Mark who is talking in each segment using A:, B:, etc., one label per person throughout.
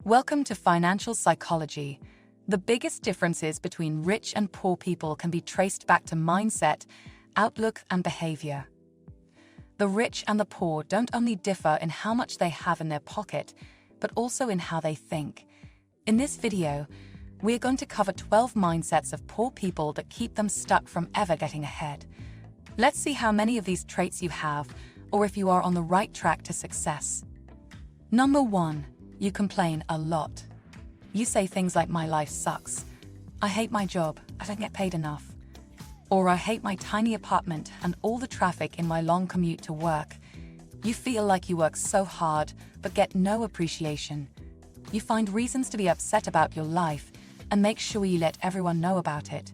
A: Welcome to Financial Psychology. The biggest differences between rich and poor people can be traced back to mindset, outlook, and behavior. The rich and the poor don't only differ in how much they have in their pocket, but also in how they think. In this video, we're going to cover 12 mindsets of poor people that keep them stuck from ever getting ahead. Let's see how many of these traits you have, or if you are on the right track to success. Number 1. You complain a lot. You say things like, "My life sucks. I hate my job. I don't get paid enough." Or, "I hate my tiny apartment and all the traffic in my long commute to work." You feel like you work so hard, but get no appreciation. You find reasons to be upset about your life and make sure you let everyone know about it.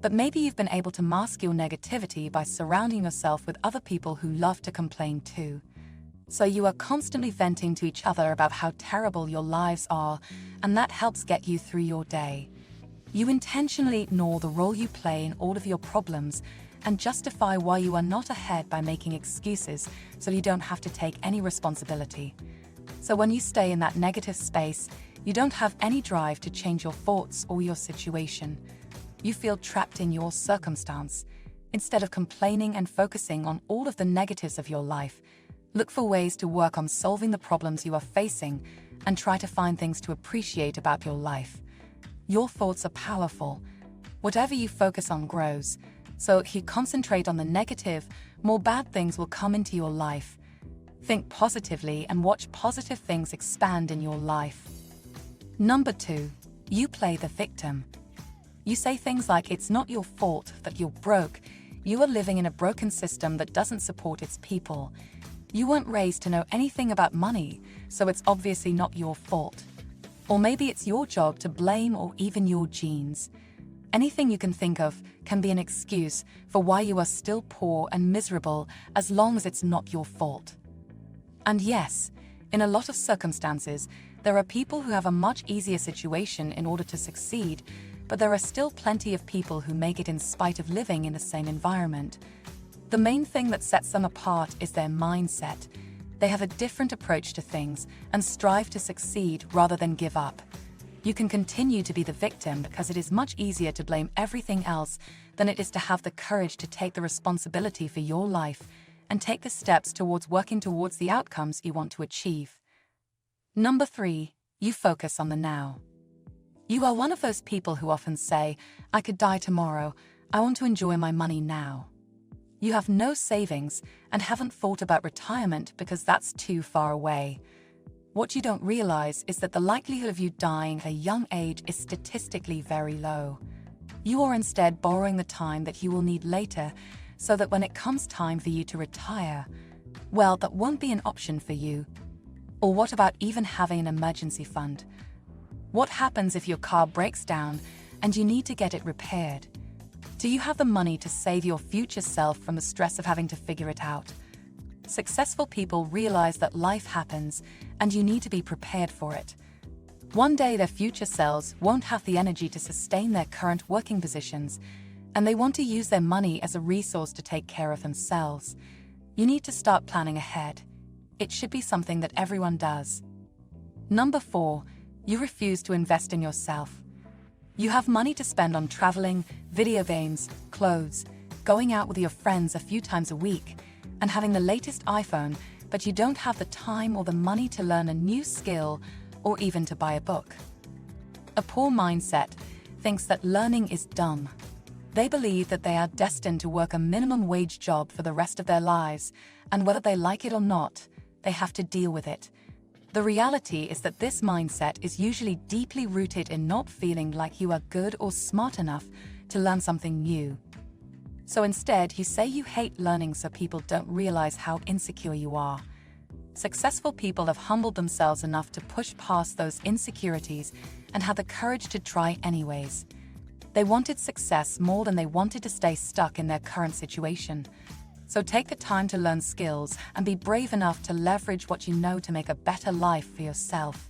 A: But maybe you've been able to mask your negativity by surrounding yourself with other people who love to complain too. So you are constantly venting to each other about how terrible your lives are, and that helps get you through your day. You intentionally ignore the role you play in all of your problems and justify why you are not ahead by making excuses so you don't have to take any responsibility. So when you stay in that negative space, you don't have any drive to change your thoughts or your situation. You feel trapped in your circumstance. Instead of complaining and focusing on all of the negatives of your life, look for ways to work on solving the problems you are facing and try to find things to appreciate about your life. Your thoughts are powerful. Whatever you focus on grows. So if you concentrate on the negative, more bad things will come into your life. Think positively and watch positive things expand in your life. Number 2. You play the victim. You say things like, "It's not your fault that you're broke. You are living in a broken system that doesn't support its people. You weren't raised to know anything about money, so it's obviously not your fault." Or maybe it's your job to blame, or even your genes. Anything you can think of can be an excuse for why you are still poor and miserable, as long as it's not your fault. And yes, in a lot of circumstances, there are people who have a much easier situation in order to succeed, but there are still plenty of people who make it in spite of living in the same environment. The main thing that sets them apart is their mindset. They have a different approach to things and strive to succeed rather than give up. You can continue to be the victim because it is much easier to blame everything else than it is to have the courage to take the responsibility for your life and take the steps towards working towards the outcomes you want to achieve. Number 3. You focus on the now. You are one of those people who often say, "I could die tomorrow. I want to enjoy my money now." You have no savings and haven't thought about retirement because that's too far away. What you don't realize is that the likelihood of you dying at a young age is statistically very low. You are instead borrowing the time that you will need later, so that when it comes time for you to retire, well, that won't be an option for you. Or what about even having an emergency fund? What happens if your car breaks down and you need to get it repaired? Do you have the money to save your future self from the stress of having to figure it out? Successful people realize that life happens and you need to be prepared for it. One day their future selves won't have the energy to sustain their current working positions, and they want to use their money as a resource to take care of themselves. You need to start planning ahead. It should be something that everyone does. Number 4. You refuse to invest in yourself. You have money to spend on traveling, video games, clothes, going out with your friends a few times a week, and having the latest iPhone, but you don't have the time or the money to learn a new skill or even to buy a book. A poor mindset thinks that learning is dumb. They believe that they are destined to work a minimum wage job for the rest of their lives, and whether they like it or not, they have to deal with it. The reality is that this mindset is usually deeply rooted in not feeling like you are good or smart enough to learn something new. So instead, you say you hate learning so people don't realize how insecure you are. Successful people have humbled themselves enough to push past those insecurities and have the courage to try anyways. They wanted success more than they wanted to stay stuck in their current situation. So take the time to learn skills and be brave enough to leverage what you know to make a better life for yourself.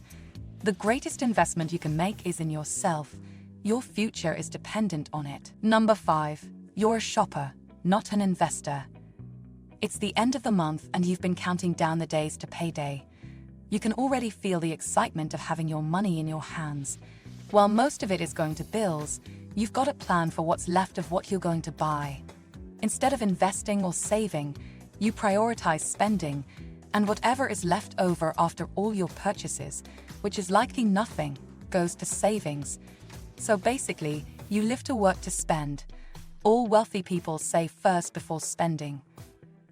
A: The greatest investment you can make is in yourself. Your future is dependent on it. Number 5. You're a shopper, not an investor. It's the end of the month and you've been counting down the days to payday. You can already feel the excitement of having your money in your hands. While most of it is going to bills, you've got a plan for what's left of what you're going to buy. Instead of investing or saving, you prioritize spending, and whatever is left over after all your purchases, which is likely nothing, goes to savings. So basically, you live to work to spend. All wealthy people save first before spending.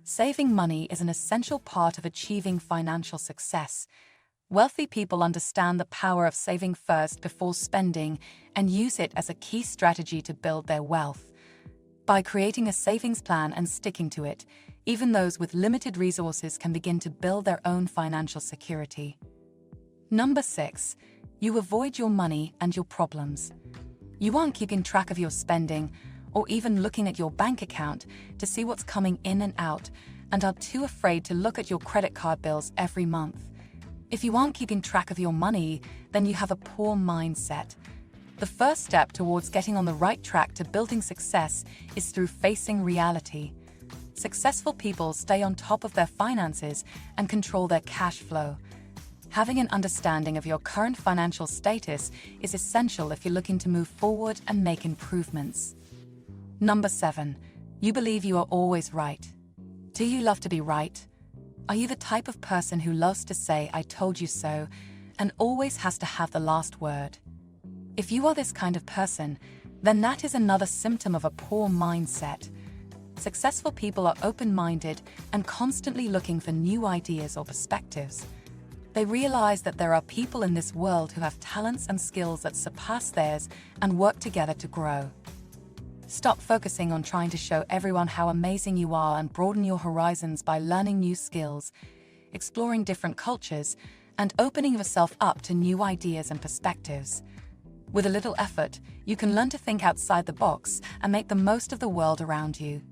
A: Saving money is an essential part of achieving financial success. Wealthy people understand the power of saving first before spending and use it as a key strategy to build their wealth. By creating a savings plan and sticking to it, even those with limited resources can begin to build their own financial security. Number 6. You avoid your money and your problems. You aren't keeping track of your spending or even looking at your bank account to see what's coming in and out, and are too afraid to look at your credit card bills every month. If you aren't keeping track of your money, then you have a poor mindset. The first step towards getting on the right track to building success is through facing reality. Successful people stay on top of their finances and control their cash flow. Having an understanding of your current financial status is essential if you're looking to move forward and make improvements. Number 7. You believe you are always right. Do you love to be right? Are you the type of person who loves to say, "I told you so," and always has to have the last word? If you are this kind of person, then that is another symptom of a poor mindset. Successful people are open-minded and constantly looking for new ideas or perspectives. They realize that there are people in this world who have talents and skills that surpass theirs and work together to grow. Stop focusing on trying to show everyone how amazing you are and broaden your horizons by learning new skills, exploring different cultures, and opening yourself up to new ideas and perspectives. With a little effort, you can learn to think outside the box and make the most of the world around you.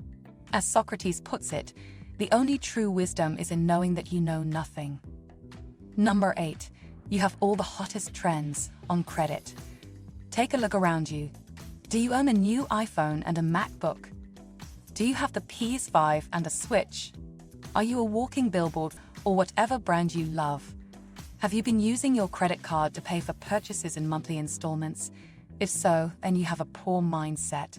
A: As Socrates puts it, the only true wisdom is in knowing that you know nothing. Number 8. You have all the hottest trends on credit. Take a look around you. Do you own a new iPhone and a MacBook? Do you have the PS5 and a Switch? Are you a walking billboard or whatever brand you love? Have you been using your credit card to pay for purchases in monthly installments? If so, then you have a poor mindset.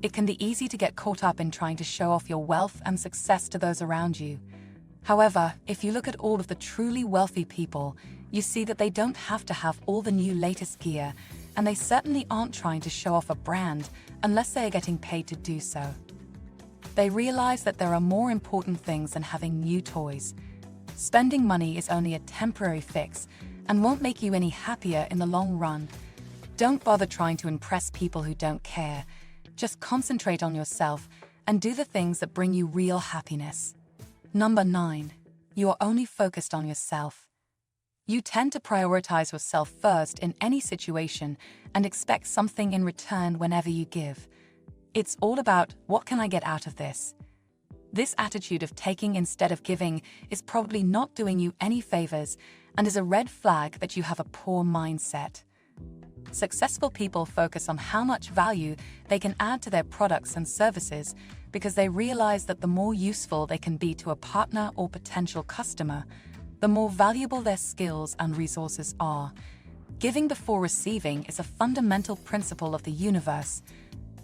A: It can be easy to get caught up in trying to show off your wealth and success to those around you. However, if you look at all of the truly wealthy people, you see that they don't have to have all the new latest gear, and they certainly aren't trying to show off a brand unless they are getting paid to do so. They realize that there are more important things than having new toys. Spending money is only a temporary fix and won't make you any happier in the long run. Don't bother trying to impress people who don't care. Just concentrate on yourself and do the things that bring you real happiness. Number 9. You are only focused on yourself. You tend to prioritize yourself first in any situation and expect something in return whenever you give. It's all about, what can I get out of this? This attitude of taking instead of giving is probably not doing you any favors and is a red flag that you have a poor mindset. Successful people focus on how much value they can add to their products and services because they realize that the more useful they can be to a partner or potential customer, the more valuable their skills and resources are. Giving before receiving is a fundamental principle of the universe.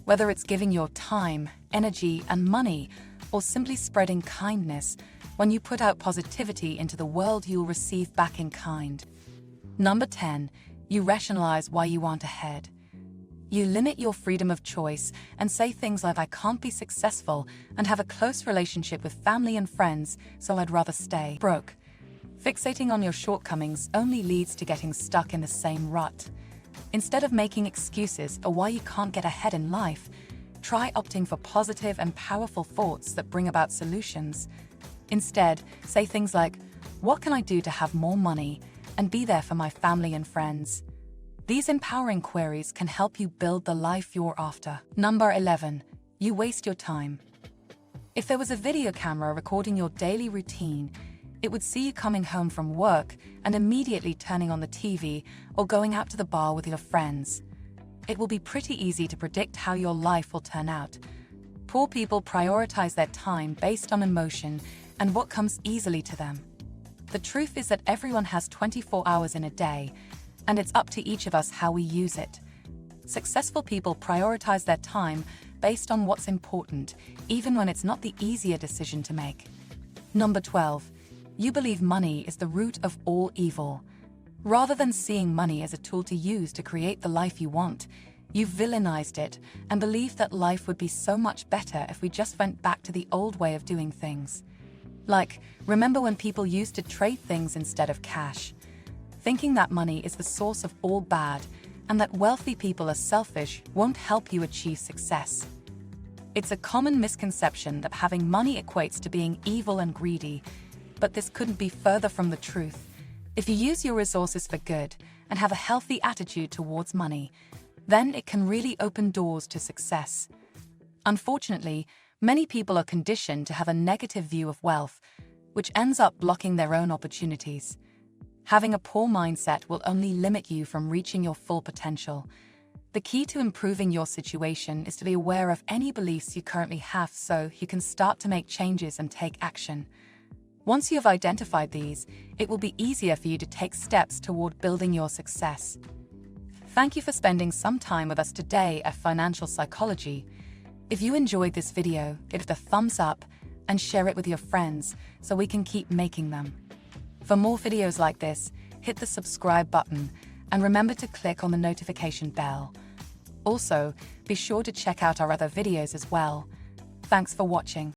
A: Whether it's giving your time, energy, and money, or simply spreading kindness, when you put out positivity into the world, you'll receive back in kind. Number 10. You rationalize why you aren't ahead. You limit your freedom of choice and say things like, "I can't be successful and have a close relationship with family and friends, so I'd rather stay broke." Fixating on your shortcomings only leads to getting stuck in the same rut. Instead of making excuses for why you can't get ahead in life, try opting for positive and powerful thoughts that bring about solutions. Instead, say things like, "What can I do to have more money and be there for my family and friends?" These empowering queries can help you build the life you're after. Number 11. You waste your time. If there was a video camera recording your daily routine, it would see you coming home from work and immediately turning on the TV or going out to the bar with your friends. It will be pretty easy to predict how your life will turn out. Poor people prioritize their time based on emotion and what comes easily to them. The truth is that everyone has 24 hours in a day, and it's up to each of us how we use it. Successful people prioritize their time based on what's important, even when it's not the easier decision to make. Number 12. You believe money is the root of all evil. Rather than seeing money as a tool to use to create the life you want, you've villainized it and believe that life would be so much better if we just went back to the old way of doing things. Like, remember when people used to trade things instead of cash? Thinking that money is the source of all bad and that wealthy people are selfish won't help you achieve success. It's a common misconception that having money equates to being evil and greedy, but this couldn't be further from the truth. If you use your resources for good and have a healthy attitude towards money, then it can really open doors to success. Unfortunately, many people are conditioned to have a negative view of wealth, which ends up blocking their own opportunities. Having a poor mindset will only limit you from reaching your full potential. The key to improving your situation is to be aware of any beliefs you currently have so you can start to make changes and take action. Once you have identified these, it will be easier for you to take steps toward building your success. Thank you for spending some time with us today at Financial Psychology. If you enjoyed this video, give it a thumbs up and share it with your friends so we can keep making them. For more videos like this, hit the subscribe button and remember to click on the notification bell. Also, be sure to check out our other videos as well. Thanks for watching.